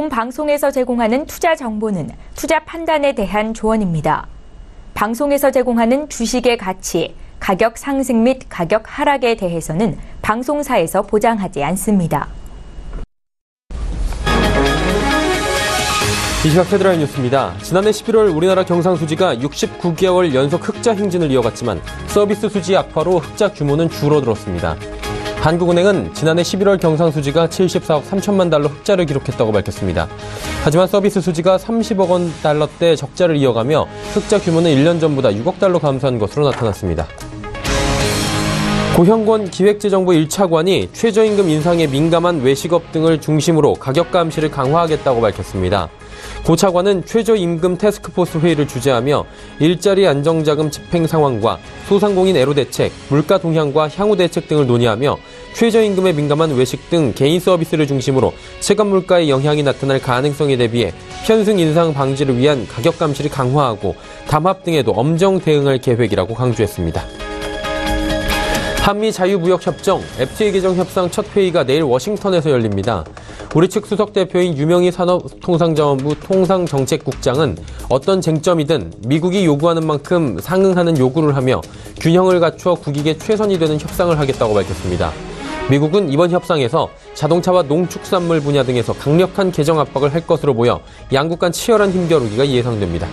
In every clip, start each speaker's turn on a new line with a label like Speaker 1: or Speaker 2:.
Speaker 1: 본 방송에서 제공하는 투자 정보는 투자 판단에 대한 조언입니다. 방송에서 제공하는 주식의 가치, 가격 상승 및 가격 하락에 대해서는 방송사에서 보장하지 않습니다.
Speaker 2: 이 시각 헤드라인 뉴스입니다. 지난해 11월 우리나라 경상수지가 69개월 연속 흑자 행진을 이어갔지만 서비스 수지 악화로 흑자 규모는 줄어들었습니다. 한국은행은 지난해 11월 경상수지가 74억 3천만 달러 흑자를 기록했다고 밝혔습니다. 하지만 서비스 수지가 30억 원 달러대 적자를 이어가며 흑자 규모는 1년 전보다 6억 달러 감소한 것으로 나타났습니다. 고형권 기획재정부 1차관이 최저임금 인상에 민감한 외식업 등을 중심으로 가격 감시를 강화하겠다고 밝혔습니다. 고 차관은 최저임금 태스크포스 회의를 주재하며 일자리 안정자금 집행 상황과 소상공인 애로 대책, 물가 동향과 향후 대책 등을 논의하며 최저임금에 민감한 외식 등 개인 서비스를 중심으로 체감 물가의 영향이 나타날 가능성에 대비해 편승 인상 방지를 위한 가격 감시를 강화하고 담합 등에도 엄정 대응할 계획이라고 강조했습니다. 한미 자유무역협정, FTA 개정 협상 첫 회의가 내일 워싱턴에서 열립니다. 우리 측 수석 대표인 유명희 산업통상자원부 통상정책국장은 어떤 쟁점이든 미국이 요구하는 만큼 상응하는 요구를 하며 균형을 갖추어 국익에 최선이 되는 협상을 하겠다고 밝혔습니다. 미국은 이번 협상에서 자동차와 농축산물 분야 등에서 강력한 개정 압박을 할 것으로 보여 양국 간 치열한 힘겨루기가 예상됩니다.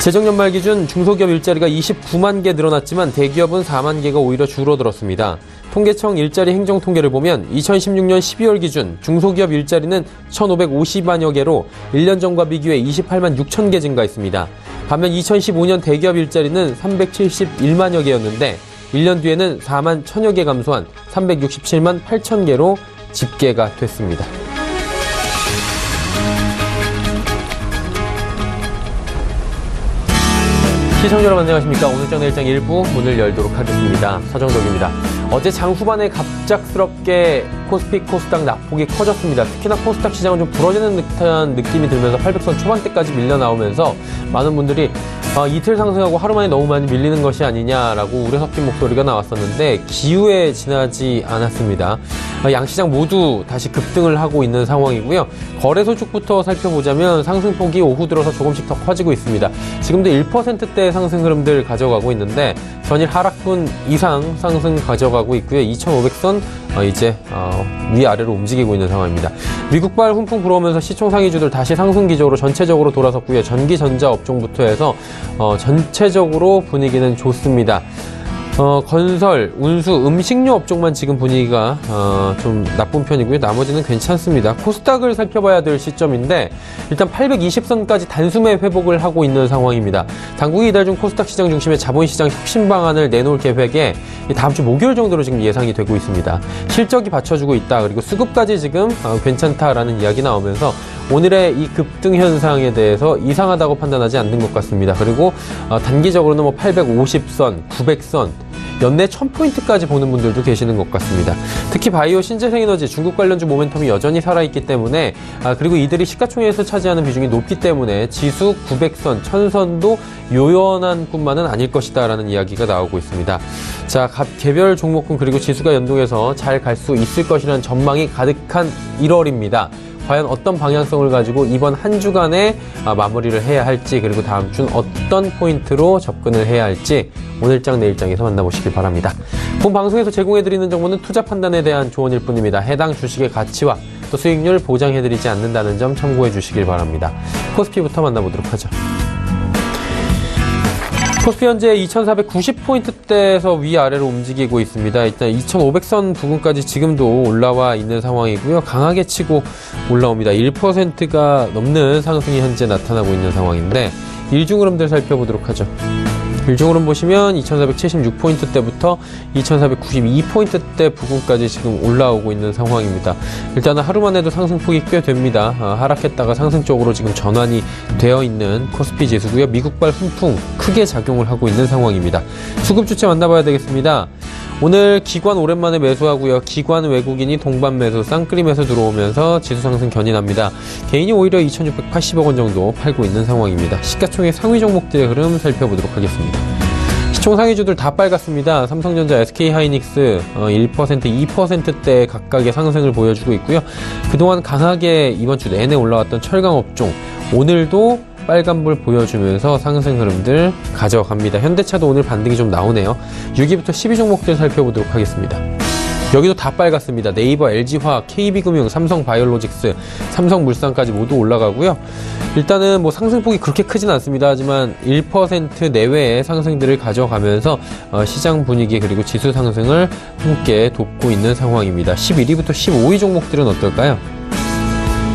Speaker 2: 재정년 말 기준 중소기업 일자리가 29만 개 늘어났지만 대기업은 4만 개가 오히려 줄어들었습니다. 통계청 일자리 행정 통계를 보면 2016년 12월 기준 중소기업 일자리는 1,550만여 개로 1년 전과 비교해 28만 6천 개 증가했습니다. 반면 2015년 대기업 일자리는 371만여 개였는데 1년 뒤에는 4만 1천여 개 감소한 367만 8천 개로 집계가 됐습니다. 시청자 여러분 안녕하십니까. 오늘장 내일장 1부 문을 열도록 하겠습니다. 서정덕입니다. 어제 장 후반에 갑작스럽게 코스피, 코스닥 낙폭이 커졌습니다. 특히나 코스닥 시장은 좀 부러지는 듯한 느낌이 들면서 800선 초반대까지 밀려 나오면서 많은 분들이 이틀 상승하고 하루 만에 너무 많이 밀리는 것이 아니냐라고 우려 섞인 목소리가 나왔었는데 기우에 지나지 않았습니다. 양시장 모두 다시 급등을 하고 있는 상황이고요. 거래소 쪽부터 살펴보자면 상승폭이 오후 들어서 조금씩 더 커지고 있습니다. 지금도 1%대 상승 흐름들 가져가고 있는데 전일 하락분 이상 상승 가져가고 있고요. 2,500선 이제 위아래로 움직이고 있는 상황입니다. 미국발 훈풍 불어오면서 시총 상위주들 다시 상승 기조로 전체적으로 돌아섰고요. 전기, 전자 업종부터 해서 전체적으로 분위기는 좋습니다. 건설, 운수, 음식료 업종만 지금 분위기가 좀 나쁜 편이고요. 나머지는 괜찮습니다. 코스닥을 살펴봐야 될 시점인데 일단 820선까지 단숨에 회복을 하고 있는 상황입니다. 당국이 이달 중 코스닥 시장 중심의 자본시장 혁신 방안을 내놓을 계획에 다음 주 목요일 정도로 지금 예상이 되고 있습니다. 실적이 받쳐주고 있다. 그리고 수급까지 지금 괜찮다라는 이야기 나오면서 오늘의 이 급등 현상에 대해서 이상하다고 판단하지 않는 것 같습니다. 그리고 단기적으로는 850선, 900선, 연내 1000포인트까지 보는 분들도 계시는 것 같습니다. 특히 바이오, 신재생에너지, 중국 관련주 모멘텀이 여전히 살아있기 때문에 그리고 이들이 시가총액에서 차지하는 비중이 높기 때문에 지수 900선, 1000선도 요연한 뿐만은 아닐 것이다 라는 이야기가 나오고 있습니다. 자, 개별 종목군 그리고 지수가 연동해서 잘 갈 수 있을 것이라는 전망이 가득한 1월입니다. 과연 어떤 방향성을 가지고 이번 한 주간에 마무리를 해야 할지 그리고 다음 주는 어떤 포인트로 접근을 해야 할지 오늘장 내일장에서 만나보시길 바랍니다. 본 방송에서 제공해드리는 정보는 투자 판단에 대한 조언일 뿐입니다. 해당 주식의 가치와 또 수익률 보장해드리지 않는다는 점 참고해 주시길 바랍니다. 코스피부터 만나보도록 하죠. 코스피 현재 2490포인트대에서 위아래로 움직이고 있습니다. 일단 2500선 부근까지 지금도 올라와 있는 상황이고요. 강하게 치고 올라옵니다. 1%가 넘는 상승이 현재 나타나고 있는 상황인데 일중 흐름들 살펴보도록 하죠. 일중 흐름 보시면 2476포인트대부터 2492포인트대 부근까지 지금 올라오고 있는 상황입니다. 일단은 하루만 해도 상승폭이 꽤 됩니다. 하락했다가 상승 쪽으로 지금 전환이 되어 있는 코스피 지수고요. 미국발 훈풍 크게 작용을 하고 있는 상황입니다. 수급 주체 만나봐야 되겠습니다. 오늘 기관 오랜만에 매수하고요. 기관 외국인이 동반 매수, 쌍끌이 매수 들어오면서 지수 상승 견인합니다. 개인이 오히려 2,680억 원 정도 팔고 있는 상황입니다. 시가총액 상위 종목들의 흐름 살펴보도록 하겠습니다. 시총 상위주들 다 빨갛습니다. 삼성전자, SK하이닉스 1%, 2%대 각각의 상승을 보여주고 있고요. 그동안 강하게 이번 주 내내 올라왔던 철강업종, 오늘도 빨간불 보여주면서 상승 흐름들 가져갑니다. 현대차도 오늘 반등이 좀 나오네요. 6위부터 10위 종목들 살펴보도록 하겠습니다. 여기도 다 빨갛습니다. 네이버, LG화학, KB금융, 삼성바이오로직스, 삼성물산까지 모두 올라가고요. 일단은 뭐 상승폭이 그렇게 크진 않습니다. 하지만 1% 내외의 상승들을 가져가면서 시장 분위기 그리고 지수 상승을 함께 돕고 있는 상황입니다. 11위부터 15위 종목들은 어떨까요?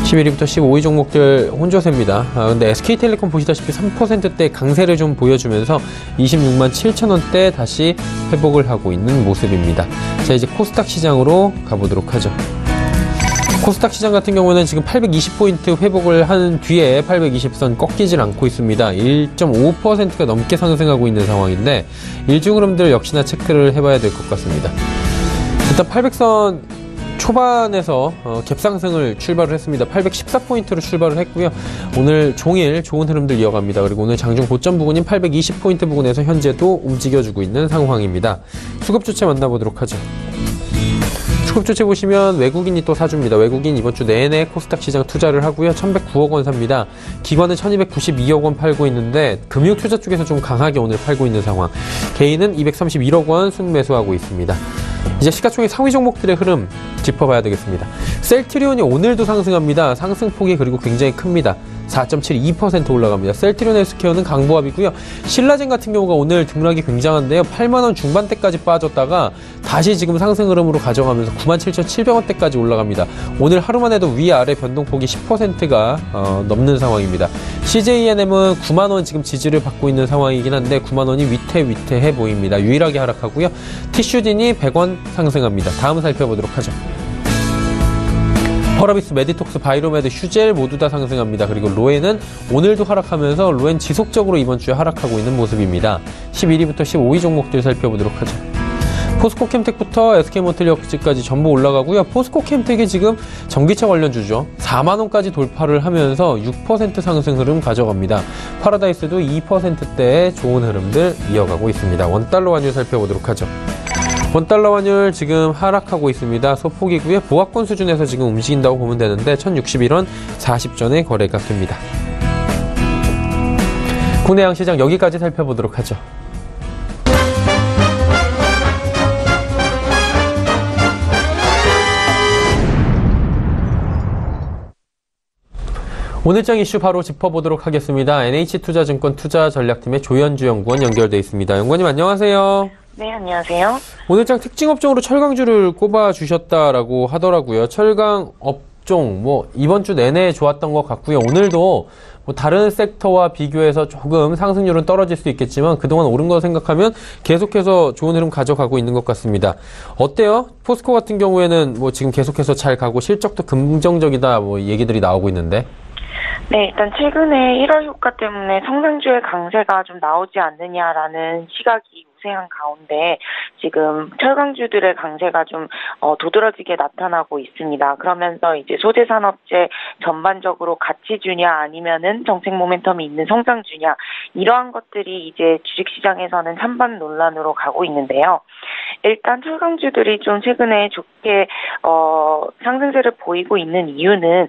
Speaker 2: 11위부터 15위 종목들 혼조세입니다. 근데 SK텔레콤 보시다시피 3%대 강세를 좀 보여주면서 26만 7천 원대 다시 회복을 하고 있는 모습입니다. 자, 이제 코스닥 시장으로 가보도록 하죠. 코스닥 시장 같은 경우는 지금 820포인트 회복을 한 뒤에 820선 꺾이질 않고 있습니다. 1.5%가 넘게 상승하고 있는 상황인데 일중 흐름들 역시나 체크를 해봐야 될 것 같습니다. 일단 800선 초반에서 갭상승을 출발을 했습니다. 814포인트로 출발을 했고요. 오늘 종일 좋은 흐름들 이어갑니다. 그리고 오늘 장중 고점 부근인 820포인트 부근에서 현재도 움직여주고 있는 상황입니다. 수급 주체 만나보도록 하죠. 수급 주체 보시면 외국인이 또 사줍니다. 외국인 이번 주 내내 코스닥 시장 투자를 하고요. 1109억 원 삽니다. 기관은 1292억 원 팔고 있는데 금융 투자 쪽에서 좀 강하게 오늘 팔고 있는 상황. 개인은 231억 원 순매수하고 있습니다. 이제 시가총액 상위 종목들의 흐름 짚어봐야 되겠습니다. 셀트리온이 오늘도 상승합니다. 상승폭이 그리고 굉장히 큽니다. 4.72% 올라갑니다. 셀트리온 헬스케어는 강보합이고요. 신라젠 같은 경우가 오늘 등락이 굉장한데요. 8만원 중반대까지 빠졌다가 다시 지금 상승 흐름으로 가져가면서 97,700원대까지 올라갑니다. 오늘 하루만 해도 위아래 변동폭이 10%가 넘는 상황입니다. CJENM은 9만원 지금 지지를 받고 있는 상황이긴 한데 9만원이 위태위태해 보입니다. 유일하게 하락하고요. 티슈딘이 100원 상승합니다. 다음 살펴보도록 하죠. 펄어비스, 메디톡스, 바이로메드, 휴젤 모두 다 상승합니다. 그리고 로엔은 오늘도 하락하면서 로엔 지속적으로 이번 주에 하락하고 있는 모습입니다. 11위부터 15위 종목들 살펴보도록 하죠. 포스코캠텍부터 SK모틀역까지 전부 올라가고요. 포스코캠텍이 지금 전기차 관련주죠. 4만원까지 돌파를 하면서 6% 상승 흐름 가져갑니다. 파라다이스도 2%대의 좋은 흐름들 이어가고 있습니다. 원달러 환율 살펴보도록 하죠. 원달러 환율 지금 하락하고 있습니다. 소폭이고요. 보합권 수준에서 지금 움직인다고 보면 되는데 1061원 40전에 거래가 됩니다. 국내 양시장 여기까지 살펴보도록 하죠. 오늘장 이슈 바로 짚어보도록 하겠습니다. NH투자증권 투자전략팀의 조현주 연구원 연결돼 있습니다. 연구원님 안녕하세요.
Speaker 3: 네, 안녕하세요.
Speaker 2: 오늘장 특징 업종으로 철강주를 꼽아주셨다라고 하더라고요. 철강 업종, 이번 주 내내 좋았던 것 같고요. 오늘도 다른 섹터와 비교해서 조금 상승률은 떨어질 수 있겠지만 그동안 오른 거 생각하면 계속해서 좋은 흐름 가져가고 있는 것 같습니다. 어때요? 포스코 같은 경우에는 지금 계속해서 잘 가고 실적도 긍정적이다 얘기들이 나오고 있는데.
Speaker 3: 네, 일단 최근에 1월 효과 때문에 성장주의 강세가 좀 나오지 않느냐라는 시각이 우세한 가운데 지금 철강주들의 강세가 좀 도드라지게 나타나고 있습니다. 그러면서 이제 소재 산업재 전반적으로 가치주냐 아니면은 정책 모멘텀이 있는 성장주냐 이러한 것들이 이제 주식시장에서는 찬반 논란으로 가고 있는데요. 일단 철강주들이 좀 최근에 좋게 상승세를 보이고 있는 이유는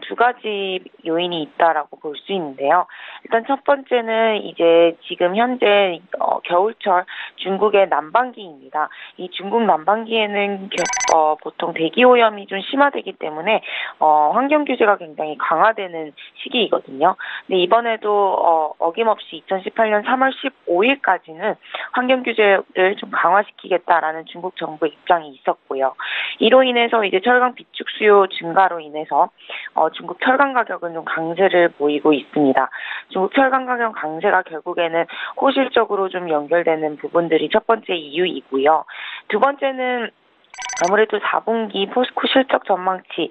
Speaker 3: 두 가지 요인이 있다라고 볼 수 있는데요. 일단 첫 번째는 이제 지금 현재 겨울철 중국의 난방기입니다. 이 중국 난방기에는 보통 대기 오염이 좀 심화되기 때문에 환경 규제가 굉장히 강화되는 시기이거든요. 근데 이번에도 어김없이 2018년 3월 15일까지는 환경 규제를 좀 강화시키겠다라는 중국 정부의 입장이 있었고요. 이로 인해서 이제 철강 비축 수요 증가로 인해서 중국 철강 가격은 좀 강세를 보이고 있습니다. 중국 철강 가격 강세가 결국에는 호실적으로 좀 연결되는 부분들이 첫 번째 이유이고요. 두 번째는 아무래도 4분기 포스코 실적 전망치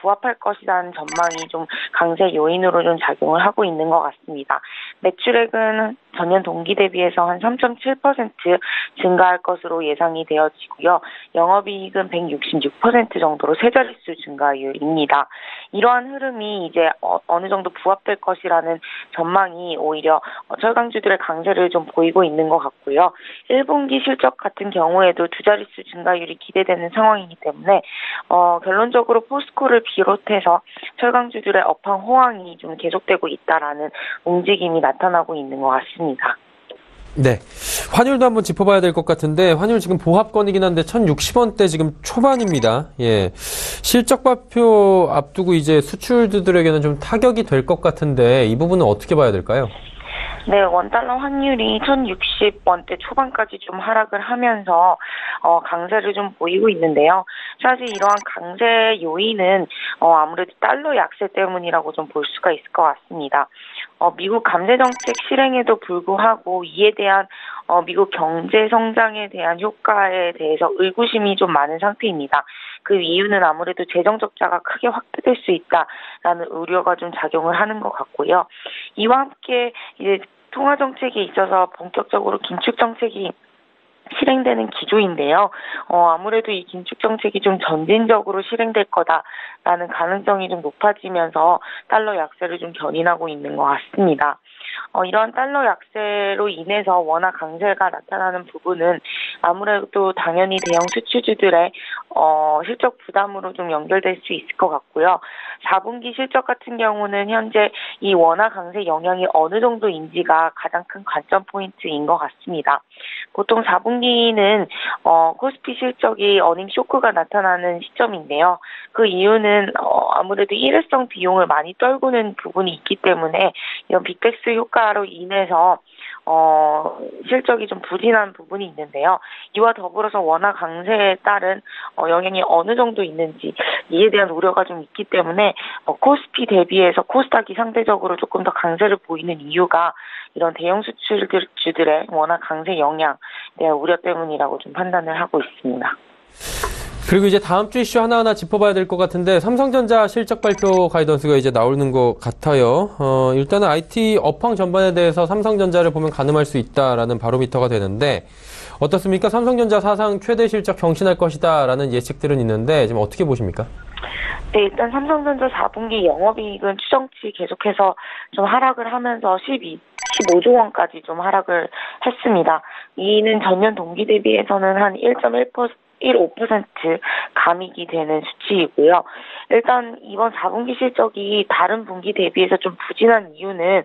Speaker 3: 부합할 것이라는 전망이 좀 강세 요인으로 좀 작용을 하고 있는 것 같습니다. 매출액은 전년 동기 대비해서 한 3.7% 증가할 것으로 예상이 되어지고요. 영업이익은 166% 정도로 세 자릿수 증가율입니다. 이러한 흐름이 이제 어느 정도 부합될 것이라는 전망이 오히려 철강주들의 강세를 좀 보이고 있는 것 같고요. 1분기 실적 같은 경우에도 두 자릿수 증가율이 기대되는 상황이기 때문에 결론적으로 포스코를 비롯해서 철강주들의 업황 호황이 좀 계속되고 있다라는 움직임이 나타나고 있는 것 같습니다.
Speaker 2: 네. 환율도 한번 짚어봐야 될 것 같은데, 환율 지금 보합권이긴 한데 1,060원대 지금 초반입니다. 예. 실적 발표 앞두고 이제 수출주들에게는 좀 타격이 될 것 같은데, 이 부분은 어떻게 봐야 될까요?
Speaker 3: 네, 원달러 환율이 1,060원대 초반까지 좀 하락을 하면서 강세를 좀 보이고 있는데요. 사실 이러한 강세 요인은 아무래도 달러 약세 때문이라고 좀 볼 수가 있을 것 같습니다. 미국 감세 정책 실행에도 불구하고 이에 대한 미국 경제 성장에 대한 효과에 대해서 의구심이 좀 많은 상태입니다. 그 이유는 아무래도 재정 적자가 크게 확대될 수 있다라는 우려가 좀 작용을 하는 것 같고요. 이와 함께 이제 통화 정책에 있어서 본격적으로 긴축 정책이 실행되는 기조인데요. 아무래도 이 긴축 정책이 좀 점진적으로 실행될 거다라는 가능성이 좀 높아지면서 달러 약세를 좀 견인하고 있는 것 같습니다. 이런 달러 약세로 인해서 원화 강세가 나타나는 부분은 아무래도 당연히 대형 수출주들의 실적 부담으로 좀 연결될 수 있을 것 같고요. 4분기 실적 같은 경우는 현재 이 원화 강세 영향이 어느 정도인지가 가장 큰 관점 포인트인 것 같습니다. 보통 4분기는 코스피 실적이 어닝 쇼크가 나타나는 시점인데요. 그 이유는 아무래도 일회성 비용을 많이 떨구는 부분이 있기 때문에 이런 빅백스 효과로 인해서 실적이 좀 부진한 부분이 있는데요. 이와 더불어서 원화 강세에 따른 영향이 어느 정도 있는지 이에 대한 우려가 좀 있기 때문에 코스피 대비해서 코스닥이 상대적으로 조금 더 강세를 보이는 이유가 이런 대형 수출주들의 원화 강세 영향에 대한 우려 때문이라고 좀 판단을 하고 있습니다.
Speaker 2: 그리고 이제 다음 주 이슈 하나하나 짚어봐야 될 것 같은데, 삼성전자 실적 발표 가이던스가 이제 나오는 것 같아요. 일단은 IT 업황 전반에 대해서 삼성전자를 보면 가늠할 수 있다라는 바로미터가 되는데, 어떻습니까? 삼성전자 사상 최대 실적 경신할 것이다라는 예측들은 있는데, 지금 어떻게 보십니까?
Speaker 3: 네, 일단 삼성전자 4분기 영업이익은 추정치 계속해서 좀 하락을 하면서 15조 원까지 좀 하락을 했습니다. 이는 전년 동기 대비해서는 한 1.15% 감익이 되는 수치이고요. 일단 이번 4분기 실적이 다른 분기 대비해서 좀 부진한 이유는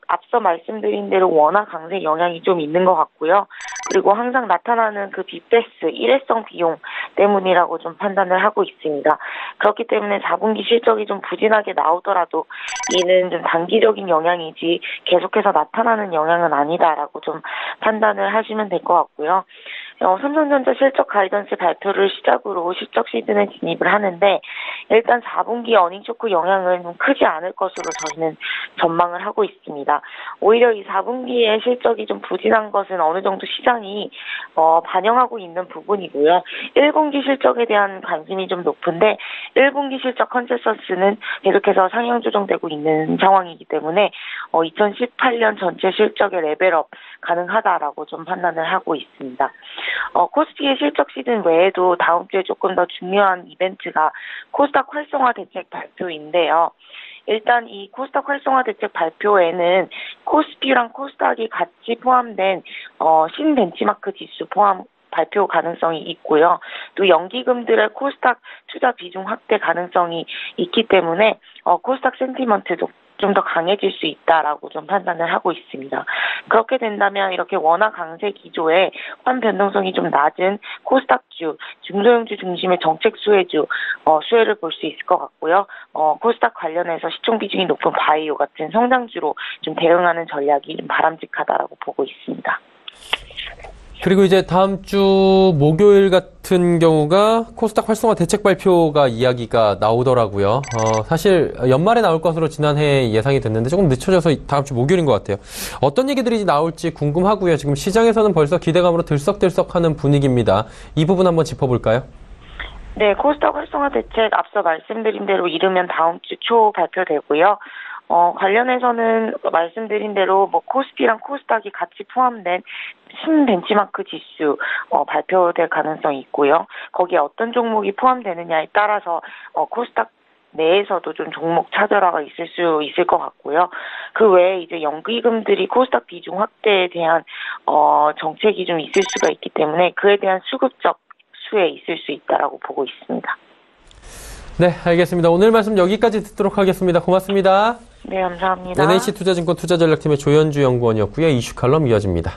Speaker 3: 앞서 말씀드린 대로 원화 강세 영향이 좀 있는 것 같고요. 그리고 항상 나타나는 그 빅베스 일회성 비용 때문이라고 좀 판단을 하고 있습니다. 그렇기 때문에 4분기 실적이 좀 부진하게 나오더라도 이는 좀 단기적인 영향이지 계속해서 나타나는 영향은 아니다라고 좀 판단을 하시면 될 것 같고요. 삼성전자 실적 가이던스 발표를 시작으로 실적 시즌에 진입을 하는데 일단 4분기 어닝 쇼크 영향은 좀 크지 않을 것으로 저희는 전망을 하고 있습니다. 오히려 이 4분기의 실적이 좀 부진한 것은 어느 정도 시장이 반영하고 있는 부분이고요. 1분기 실적에 대한 관심이 좀 높은데 1분기 실적 컨센서스는 계속해서 상향 조정되고 있는 상황이기 때문에 2018년 전체 실적의 레벨업 가능하다라고 좀 판단을 하고 있습니다. 코스피의 실적 시즌 외에도 다음 주에 조금 더 중요한 이벤트가 코스닥 활성화 대책 발표인데요. 일단 이 코스닥 활성화 대책 발표에는 코스피랑 코스닥이 같이 포함된 신벤치마크 지수 포함 발표 가능성이 있고요. 또 연기금들의 코스닥 투자 비중 확대 가능성이 있기 때문에 코스닥 센티먼트도 좀 더 강해질 수 있다라고 좀 판단을 하고 있습니다. 그렇게 된다면 이렇게 원화 강세 기조에 환 변동성이 좀 낮은 코스닥주, 중소형주 중심의 정책 수혜주 수혜를 볼 수 있을 것 같고요. 코스닥 관련해서 시총 비중이 높은 바이오 같은 성장주로 좀 대응하는 전략이 좀 바람직하다라고 보고 있습니다.
Speaker 2: 그리고 이제 다음 주 목요일 같은 경우가 코스닥 활성화 대책 발표가 이야기가 나오더라고요. 사실 연말에 나올 것으로 지난해 예상이 됐는데 조금 늦춰져서 다음 주 목요일인 것 같아요. 어떤 얘기들이 나올지 궁금하고요. 지금 시장에서는 벌써 기대감으로 들썩들썩하는 분위기입니다. 이 부분 한번 짚어볼까요?
Speaker 3: 네, 코스닥 활성화 대책 앞서 말씀드린 대로 이르면 다음 주 초 발표되고요. 관련해서는 말씀드린 대로 코스피랑 코스닥이 같이 포함된 신벤치마크 지수 발표될 가능성이 있고요. 거기에 어떤 종목이 포함되느냐에 따라서 코스닥 내에서도 좀 종목 차별화가 있을 수 있을 것 같고요. 그 외에 이제 연기금들이 코스닥 비중 확대에 대한 정책이 좀 있을 수가 있기 때문에 그에 대한 수급적 수에 있을 수 있다라고 보고 있습니다.
Speaker 2: 네, 알겠습니다. 오늘 말씀 여기까지 듣도록 하겠습니다. 고맙습니다.
Speaker 3: 네, 감사합니다.
Speaker 2: NH투자증권 투자전략팀의 조현주 연구원이었고요. 이슈 칼럼 이어집니다.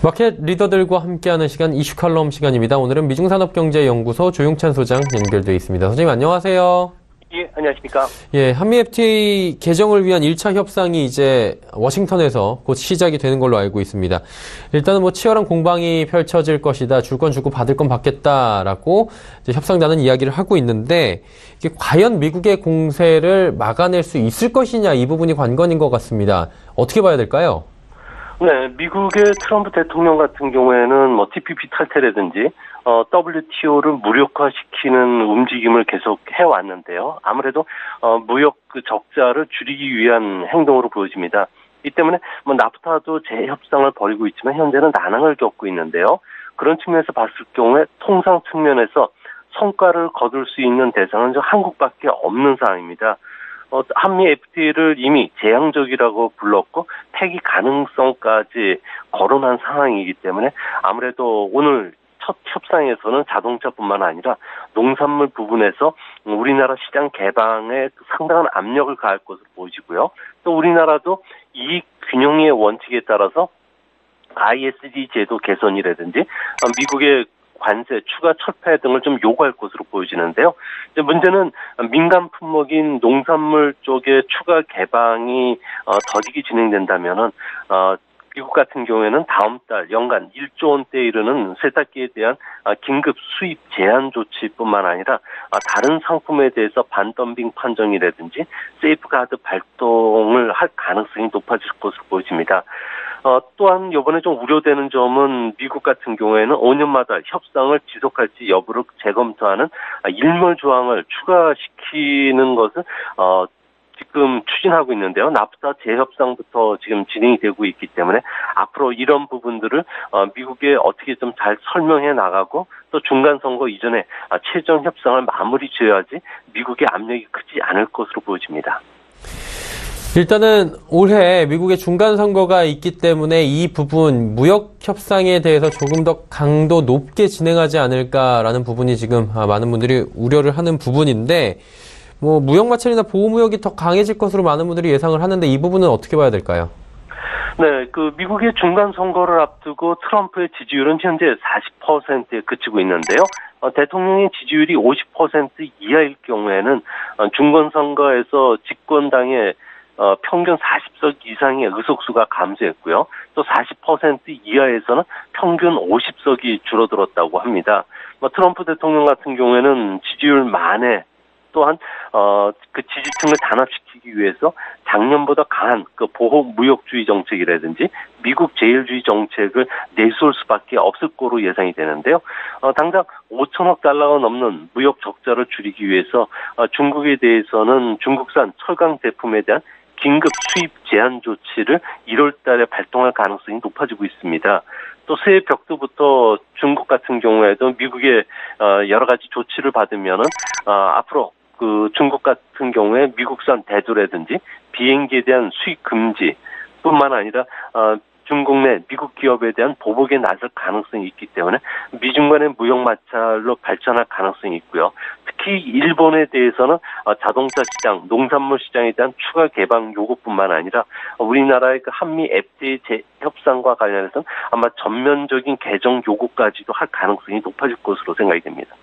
Speaker 2: 마켓 리더들과 함께하는 시간 이슈 칼럼 시간입니다. 오늘은 미중산업경제연구소 조용찬 소장 연결되어 있습니다. 선생님 안녕하세요.
Speaker 4: 예, 안녕하십니까.
Speaker 2: 예, 한미 FTA 개정을 위한 1차 협상이 이제 워싱턴에서 곧 시작이 되는 걸로 알고 있습니다. 일단은 치열한 공방이 펼쳐질 것이다. 줄 건 주고 받을 건 받겠다라고 이제 협상단은 이야기를 하고 있는데 이게 과연 미국의 공세를 막아낼 수 있을 것이냐 이 부분이 관건인 것 같습니다. 어떻게 봐야 될까요?
Speaker 4: 네, 미국의 트럼프 대통령 같은 경우에는 TPP 탈퇴라든지 WTO를 무력화시키는 움직임을 계속 해왔는데요. 아무래도 무역 적자를 줄이기 위한 행동으로 보여집니다. 이 때문에 나프타도 재협상을 벌이고 있지만 현재는 난항을 겪고 있는데요. 그런 측면에서 봤을 경우에 통상 측면에서 성과를 거둘 수 있는 대상은 한국밖에 없는 상황입니다. 한미 FTA를 이미 재앙적이라고 불렀고 폐기 가능성까지 거론한 상황이기 때문에 아무래도 오늘 첫 협상에서는 자동차뿐만 아니라 농산물 부분에서 우리나라 시장 개방에 상당한 압력을 가할 것으로 보이고요. 또 우리나라도 이익 균형의 원칙에 따라서 ISD 제도 개선이라든지 미국의 관세, 추가 철폐 등을 좀 요구할 것으로 보여지는데요. 이제 문제는 민간 품목인 농산물 쪽의 추가 개방이 더디게 진행된다면은 미국 같은 경우에는 다음 달 연간 1조 원대에 이르는 세탁기에 대한 긴급 수입 제한 조치뿐만 아니라 다른 상품에 대해서 반덤빙 판정이라든지 세이프가드 발동을 할 가능성이 높아질 것으로 보여집니다. 또한 이번에 좀 우려되는 점은 미국 같은 경우에는 5년마다 협상을 지속할지 여부를 재검토하는 일몰 조항을 추가시키는 것을 지금 추진하고 있는데요. 나프타 재협상부터 지금 진행이 되고 있기 때문에 앞으로 이런 부분들을 미국에 어떻게 좀 잘 설명해 나가고 또 중간 선거 이전에 최종 협상을 마무리 지어야지 미국의 압력이 크지 않을 것으로 보여집니다.
Speaker 2: 일단은 올해 미국의 중간 선거가 있기 때문에 이 부분 무역 협상에 대해서 조금 더 강도 높게 진행하지 않을까라는 부분이 지금 많은 분들이 우려를 하는 부분인데 무역 마찰이나 보호 무역이 더 강해질 것으로 많은 분들이 예상을 하는데 이 부분은 어떻게 봐야 될까요?
Speaker 4: 네, 미국의 중간 선거를 앞두고 트럼프의 지지율은 현재 40%에 그치고 있는데요. 대통령의 지지율이 50% 이하일 경우에는 중간 선거에서 집권당의 평균 40석 이상의 의석수가 감소했고요. 또 40% 이하에서는 평균 50석이 줄어들었다고 합니다. 트럼프 대통령 같은 경우에는 지지율 만에 또한 그 지지층을 단합시키기 위해서 작년보다 강한 보호 무역주의 정책이라든지 미국 제일주의 정책을 내세울 수밖에 없을 거로 예상이 되는데요. 당장 5천억 달러가 넘는 무역 적자를 줄이기 위해서 중국에 대해서는 중국산 철강 제품에 대한 긴급 수입 제한 조치를 1월 달에 발동할 가능성이 높아지고 있습니다. 또 새해 벽두부터 중국 같은 경우에도 미국의 여러 가지 조치를 받으면은 앞으로 중국 같은 경우에 미국산 대두라든지 비행기에 대한 수입 금지뿐만 아니라 중국 내 미국 기업에 대한 보복에 나설 가능성이 있기 때문에 미중 간의 무역 마찰로 발전할 가능성이 있고요. 특히 일본에 대해서는 자동차 시장, 농산물 시장에 대한 추가 개방 요구뿐만 아니라 우리나라의 그 한미 FTA 협상과 관련해서는 아마 전면적인 개정 요구까지도 할 가능성이 높아질 것으로 생각이 됩니다.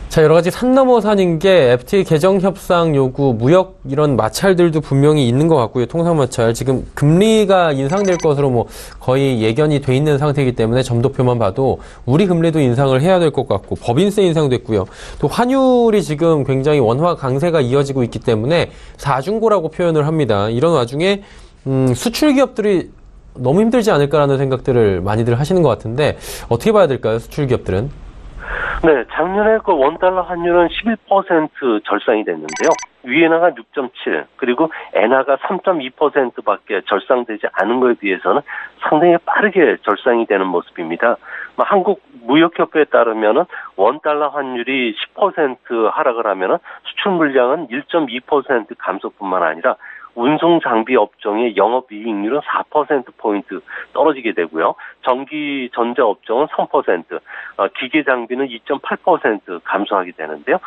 Speaker 2: 자, 여러 가지 산 넘어 산인 게 FTA 개정 협상 요구, 무역 이런 마찰들도 분명히 있는 것 같고요. 통상 마찰. 지금 금리가 인상될 것으로 뭐 거의 예견이 돼 있는 상태이기 때문에 점도표만 봐도 우리 금리도 인상을 해야 될 것 같고 법인세 인상됐고요. 또 환율이 지금 굉장히 원화 강세가 이어지고 있기 때문에 사중고라고 표현을 합니다. 이런 와중에 수출 기업들이 너무 힘들지 않을까라는 생각들을 많이들 하시는 것 같은데 어떻게 봐야 될까요? 수출 기업들은?
Speaker 4: 네, 작년에 그 원달러 환율은 11% 절상이 됐는데요. 위엔화가 6.7, 그리고 엔화가 3.2%밖에 절상되지 않은 것에 비해서는 상당히 빠르게 절상이 되는 모습입니다. 한국무역협회에 따르면은 원달러 환율이 10% 하락을 하면은 수출 물량은 1.2% 감소뿐만 아니라 운송 장비 업종의 영업이익률은 4%포인트 떨어지게 되고요. 전기 전자 업종은 3%, 기계 장비는 2.8% 감소하게 되는데요.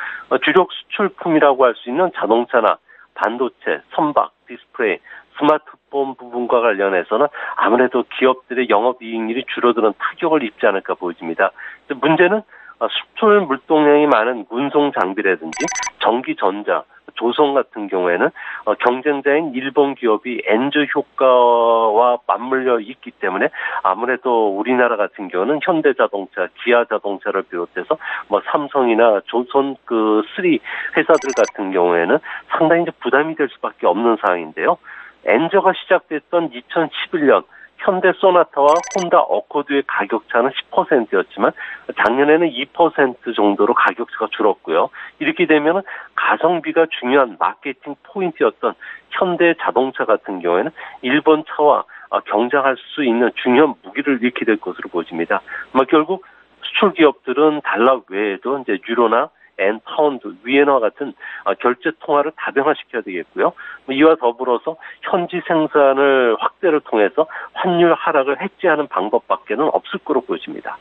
Speaker 4: 주력 수출품이라고 할 수 있는 자동차나 반도체, 선박, 디스플레이, 스마트폰 부분과 관련해서는 아무래도 기업들의 영업이익률이 줄어드는 타격을 입지 않을까 보여집니다. 문제는 수출 물동량이 많은 운송 장비라든지 전기 전자, 조선 같은 경우에는 경쟁자인 일본 기업이 엔저 효과와 맞물려 있기 때문에 아무래도 우리나라 같은 경우는 현대자동차, 기아자동차를 비롯해서 삼성이나 조선 그 3 회사들 같은 경우에는 상당히 이제 부담이 될 수밖에 없는 상황인데요. 엔저가 시작됐던 2011년 현대 소나타와 혼다 어코드의 가격 차는 10%였지만 작년에는 2% 정도로 가격차가 줄었고요. 이렇게 되면 가성비가 중요한 마케팅 포인트였던 현대 자동차 같은 경우에는 일본 차와 경쟁할 수 있는 중요한 무기를 잃게 될 것으로 보입니다. 결국 수출 기업들은 달러 외에도 이제 유로나 엔, 파운드, 위엔화 같은 결제 통화를 다변화시켜야 되겠고요. 이와 더불어서 현지 생산을 확대를 통해서 환율 하락을 해지하는 방법밖에는 없을 거로 보여집니다.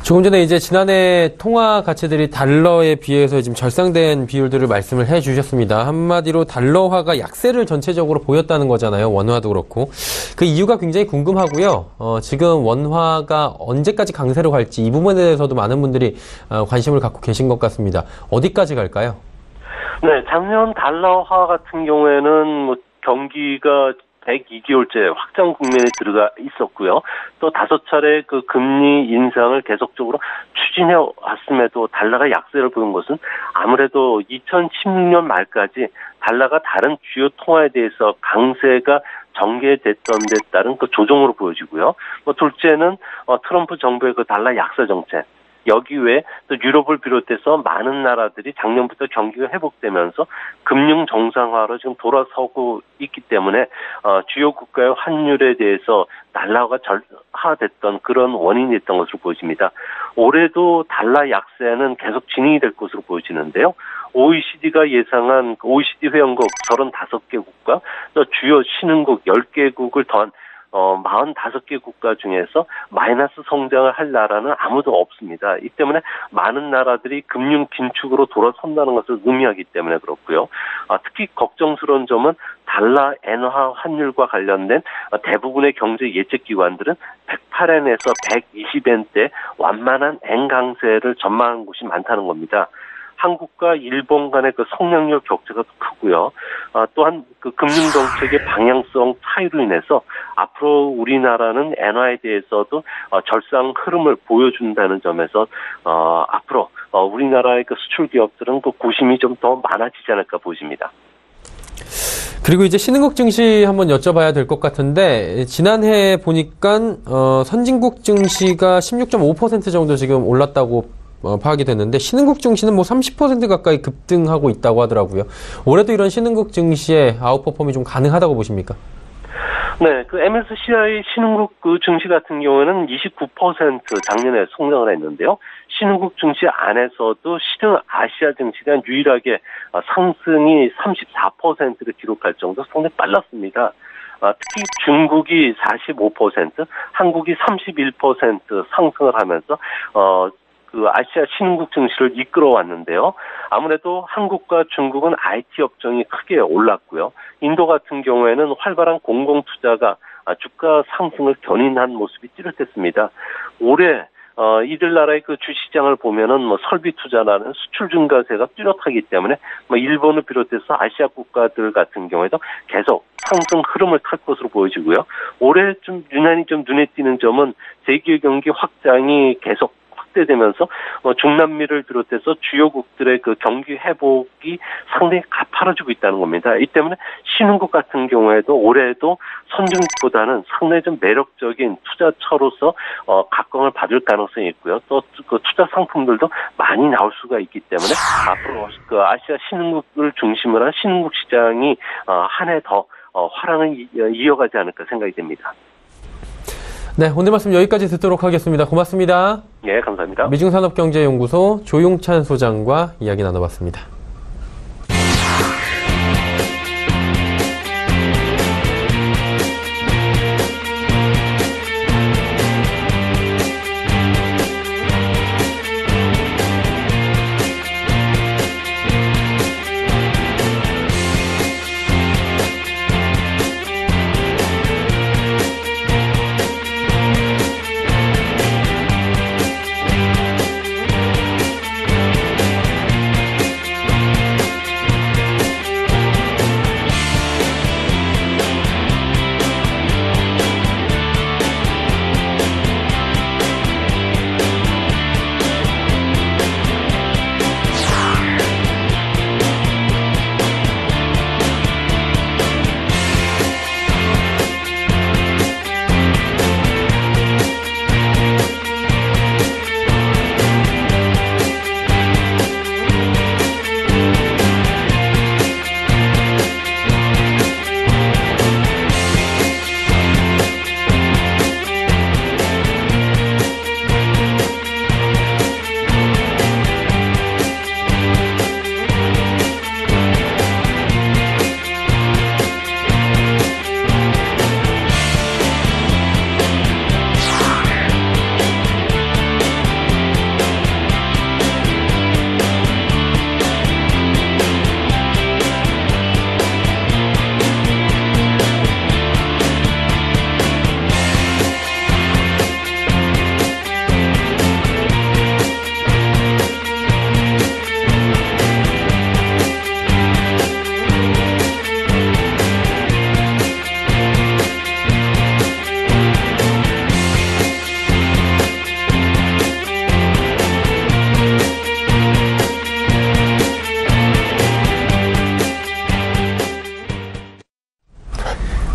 Speaker 2: 조금 전에 이제 지난해 통화 가치들이 달러에 비해서 지금 절상된 비율들을 말씀을 해 주셨습니다. 한마디로 달러화가 약세를 전체적으로 보였다는 거잖아요. 원화도 그렇고. 그 이유가 굉장히 궁금하고요. 지금 원화가 언제까지 강세로 갈지 이 부분에 대해서도 많은 분들이 관심을 갖고 계신 것 같습니다. 어디까지 갈까요?
Speaker 4: 네, 작년 달러화 같은 경우에는 경기가 102개월째 확장 국면에 들어가 있었고요. 또 5차례 그 금리 인상을 계속적으로 추진해 왔음에도 달러가 약세를 보인 것은 아무래도 2016년 말까지 달러가 다른 주요 통화에 대해서 강세가 전개됐던 데 따른 그 조정으로 보여지고요. 둘째는 트럼프 정부의 그 달러 약세 정책. 여기 외에 또 유럽을 비롯해서 많은 나라들이 작년부터 경기가 회복되면서 금융 정상화로 지금 돌아서고 있기 때문에 주요 국가의 환율에 대해서 달러가 절하됐던 그런 원인이었던 것으로 보여집니다. 올해도 달러 약세는 계속 진행이 될 것으로 보여지는데요. OECD가 예상한 OECD 회원국 35개국과 또 주요 신흥국 10개국을 더한 45개 국가 중에서 마이너스 성장을 할 나라는 아무도 없습니다. 이 때문에 많은 나라들이 금융 긴축으로 돌아선다는 것을 의미하기 때문에 그렇고요. 특히 걱정스러운 점은 달러 엔화 환율과 관련된 대부분의 경제 예측 기관들은 108엔에서 120엔대 완만한 엔 강세를 전망한 곳이 많다는 겁니다. 한국과 일본 간의 그 성장률 격차가 크고요. 또한 그 금융 정책의 방향성 차이로 인해서 앞으로 우리나라는 엔화에 대해서도 절상 흐름을 보여준다는 점에서 앞으로 우리나라의 그 수출 기업들은 그 고심이 좀 더 많아지지 않을까 보입니다.
Speaker 2: 그리고 이제 신흥국 증시 한번 여쭤봐야 될 것 같은데 지난해 보니까 선진국 증시가 16.5% 정도 지금 올랐다고 파악이 됐는데 신흥국 증시는 30% 가까이 급등하고 있다고 하더라고요. 올해도 이런 신흥국 증시의 아웃퍼폼이 좀 가능하다고 보십니까?
Speaker 4: 네, 그 MSCI 신흥국 그 증시 같은 경우에는 29% 작년에 성장을 했는데요. 신흥국 증시 안에서도 신흥 아시아 증시가 유일하게 상승이 34%를 기록할 정도로 상당히 빨랐습니다. 특히 중국이 45%, 한국이 31% 상승을 하면서 아시아 신흥국 증시를 이끌어왔는데요. 아무래도 한국과 중국은 IT 업종이 크게 올랐고요. 인도 같은 경우에는 활발한 공공 투자가 주가 상승을 견인한 모습이 뚜렷했습니다. 올해 이들 나라의 그 주시장을 보면은 설비 투자라는 수출 증가세가 뚜렷하기 때문에 일본을 비롯해서 아시아 국가들 같은 경우에도 계속 상승 흐름을 탈 것으로 보여지고요. 올해 좀 유난히 좀 눈에 띄는 점은 세계 경기 확장이 계속 확대되면서 중남미를 비롯해서 주요국들의 그 경기 회복이 상당히 가파라지고 있다는 겁니다. 이 때문에 신흥국 같은 경우에도 올해도 선진국보다는 상당히 좀 매력적인 투자처로서 각광을 받을 가능성이 있고요. 또 그 투자 상품들도 많이 나올 수가 있기 때문에 앞으로 그 아시아 신흥국을 중심으로 한 신흥국 시장이 한 해 더 화랑을 이어가지 않을까 생각이 됩니다.
Speaker 2: 네, 오늘 말씀 여기까지 듣도록 하겠습니다. 고맙습니다.
Speaker 4: 네, 감사합니다.
Speaker 2: 미중산업경제연구소 조용찬 소장과 이야기 나눠봤습니다.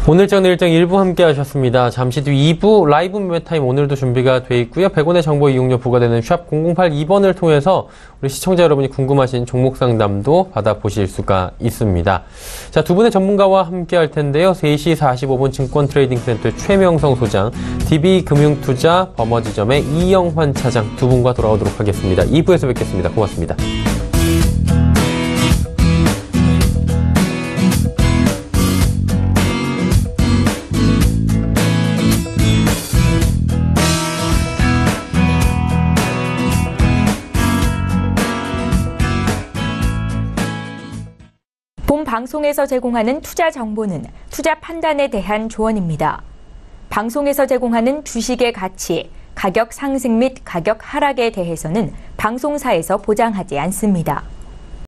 Speaker 2: 오늘장 내일장 1부 함께 하셨습니다. 잠시 뒤 2부 라이브 매매타임 오늘도 준비가 돼 있고요. 100원의 정보 이용료 부과되는 샵 0082번을 통해서 우리 시청자 여러분이 궁금하신 종목 상담도 받아보실 수가 있습니다. 자, 두 분의 전문가와 함께 할 텐데요. 3시 45분 증권트레이딩센터의 최명성 소장, DB금융투자 버머지점의 이영환 차장 두 분과 돌아오도록 하겠습니다. 2부에서 뵙겠습니다. 고맙습니다.
Speaker 1: 본 방송에서 제공하는 투자 정보는 투자 판단에 대한 조언입니다. 방송에서 제공하는 주식의 가치, 가격 상승 및 가격 하락에 대해서는 방송사에서 보장하지 않습니다.